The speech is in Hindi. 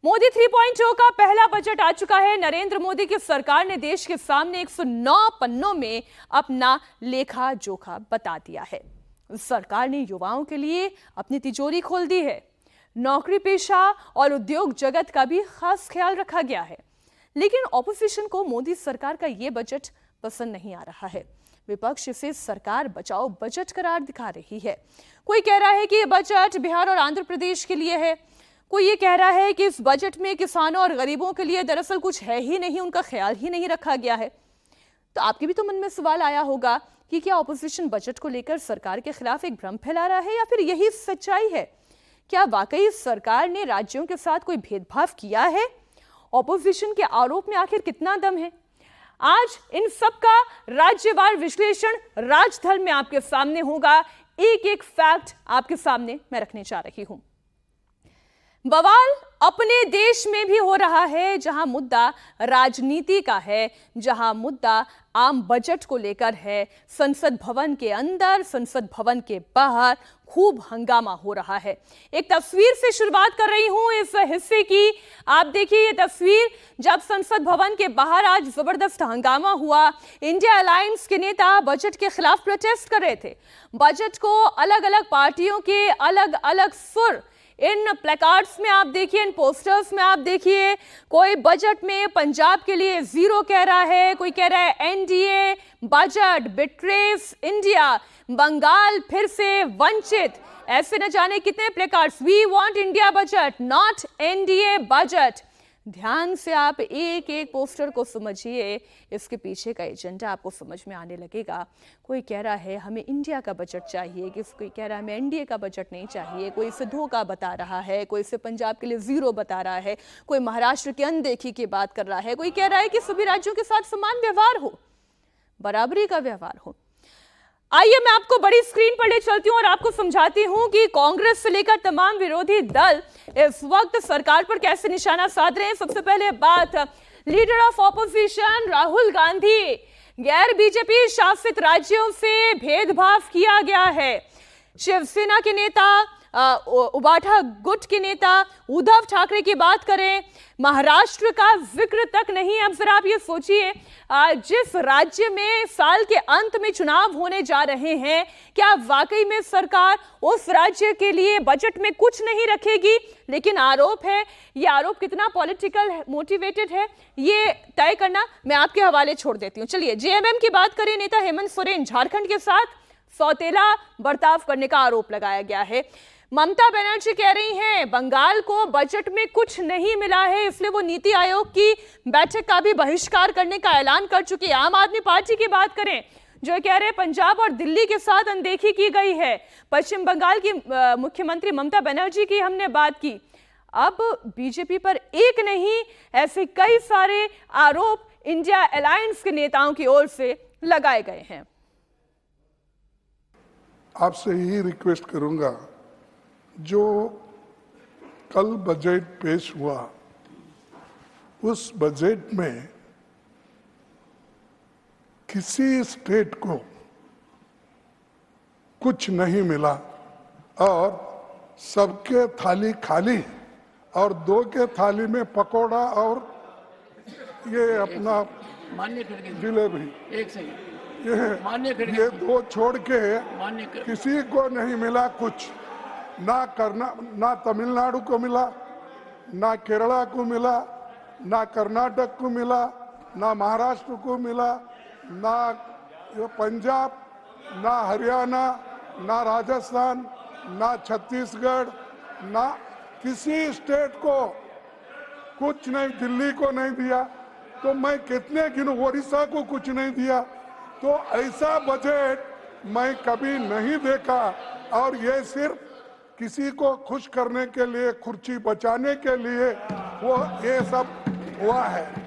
मोदी 3.0 का पहला बजट आ चुका है। नरेंद्र मोदी की सरकार ने देश के सामने 109 पन्नों में अपना लेखा जोखा बता दिया है। सरकार ने युवाओं के लिए अपनी तिजोरी खोल दी है। नौकरी पेशा और उद्योग जगत का भी खास ख्याल रखा गया है। लेकिन ऑपोजिशन को मोदी सरकार का यह बजट पसंद नहीं आ रहा है। विपक्ष इसे सरकार बचाओ बजट करार दिखा रही है। कोई कह रहा है कि यह बजट बिहार और आंध्र प्रदेश के लिए है। कोई ये कह रहा है कि इस बजट में किसानों और गरीबों के लिए दरअसल कुछ है ही नहीं, उनका ख्याल ही नहीं रखा गया है। तो आपके भी तो मन में सवाल आया होगा कि क्या ऑपोजिशन बजट को लेकर सरकार के खिलाफ एक भ्रम फैला रहा है या फिर यही सच्चाई है? क्या वाकई सरकार ने राज्यों के साथ कोई भेदभाव किया है? ऑपोजिशन के आरोप में आखिर कितना दम है? आज इन सब का राज्यवार विश्लेषण राजधर्म में आपके सामने होगा। एक एक फैक्ट आपके सामने मैं रखने जा रही हूं। बवाल अपने देश में भी हो रहा है, जहां मुद्दा राजनीति का है, जहां मुद्दा आम बजट को लेकर है। संसद भवन के अंदर, संसद भवन के बाहर खूब हंगामा हो रहा है। एक तस्वीर से शुरुआत कर रही हूं इस हिस्से की। आप देखिए ये तस्वीर, जब संसद भवन के बाहर आज जबरदस्त हंगामा हुआ। इंडिया अलायंस के नेता बजट के खिलाफ प्रोटेस्ट कर रहे थे। बजट को अलग अलग पार्टियों के अलग अलग सुर इन प्लेकार्ड्स में आप देखिए, इन पोस्टर्स में आप देखिए। कोई बजट में पंजाब के लिए 0 कह रहा है, कोई कह रहा है NDA budget betrays India, Bengal फिर से वंचित। ऐसे न जाने कितने placards. We want India budget, not NDA budget. ध्यान से आप एक एक पोस्टर को समझिए, इसके पीछे का एजेंडा आपको समझ में आने लगेगा। कोई कह रहा है हमें इंडिया का बजट चाहिए, कोई कह रहा है हमें एनडीए का बजट नहीं चाहिए, कोई इसे धोखा बता रहा है, कोई इसे पंजाब के लिए 0 बता रहा है, कोई महाराष्ट्र की अनदेखी की बात कर रहा है, कोई कह रहा है कि सभी राज्यों के साथ समान व्यवहार हो, बराबरी का व्यवहार हो। आइए मैं आपको बड़ी स्क्रीन पर ले चलती हूं और आपको समझाती हूं कि कांग्रेस से लेकर तमाम विरोधी दल इस वक्त सरकार पर कैसे निशाना साध रहे हैं। सबसे पहले बात leader of opposition Rahul Gandhi. गैर बीजेपी शासित राज्यों से भेदभाव किया गया है। शिवसेना के नेता उबाठा गुट के नेता उद्धव ठाकरे की बात करें, महाराष्ट्र का जिक्र तक नहीं। अब जरा आप ये सोचिए, जिस राज्य में साल के अंत में चुनाव होने जा रहे हैं, क्या वाकई में सरकार उस राज्य के लिए बजट में कुछ नहीं रखेगी? लेकिन आरोप है, ये आरोप कितना पॉलिटिकल मोटिवेटेड है ये तय करना मैं आपके हवाले छोड़ देती हूं। चलिए जेएमएम की बात करें, नेता हेमंत सोरेन झारखंड के साथ सौतेला बर्ताव करने का आरोप लगाया गया है। ममता बनर्जी कह रही हैं बंगाल को बजट में कुछ नहीं मिला है, इसलिए वो नीति आयोग की बैठक का भी बहिष्कार करने का ऐलान कर चुकी है। आम आदमी पार्टी की बात करें, जो कह रहे हैं पंजाब और दिल्ली के साथ अनदेखी की गई है। पश्चिम बंगाल की मुख्यमंत्री ममता बनर्जी की हमने बात की। अब बीजेपी पर एक नहीं, ऐसे कई सारे आरोप इंडिया अलायंस के नेताओं की ओर से लगाए गए हैं। आपसे यही रिक्वेस्ट करूंगा, जो कल बजट पेश हुआ उस बजट में किसी स्टेट को कुछ नहीं मिला और सबके थाली खाली और 2 के थाली में पकोड़ा और ये अपना जिलेबी, ये 2 छोड़ के किसी को नहीं मिला कुछ। ना तमिलनाडु को मिला, ना केरला को मिला, ना कर्नाटक को मिला, ना महाराष्ट्र को मिला, ना पंजाब, ना हरियाणा, ना राजस्थान, ना छत्तीसगढ़, ना किसी स्टेट को कुछ नहीं। दिल्ली को नहीं दिया तो मैं कितने गिनूं, ओडिशा को कुछ नहीं दिया। तो ऐसा बजट मैं कभी नहीं देखा और ये सिर्फ किसी को खुश करने के लिए, कुर्सी बचाने के लिए वो ये सब हुआ है।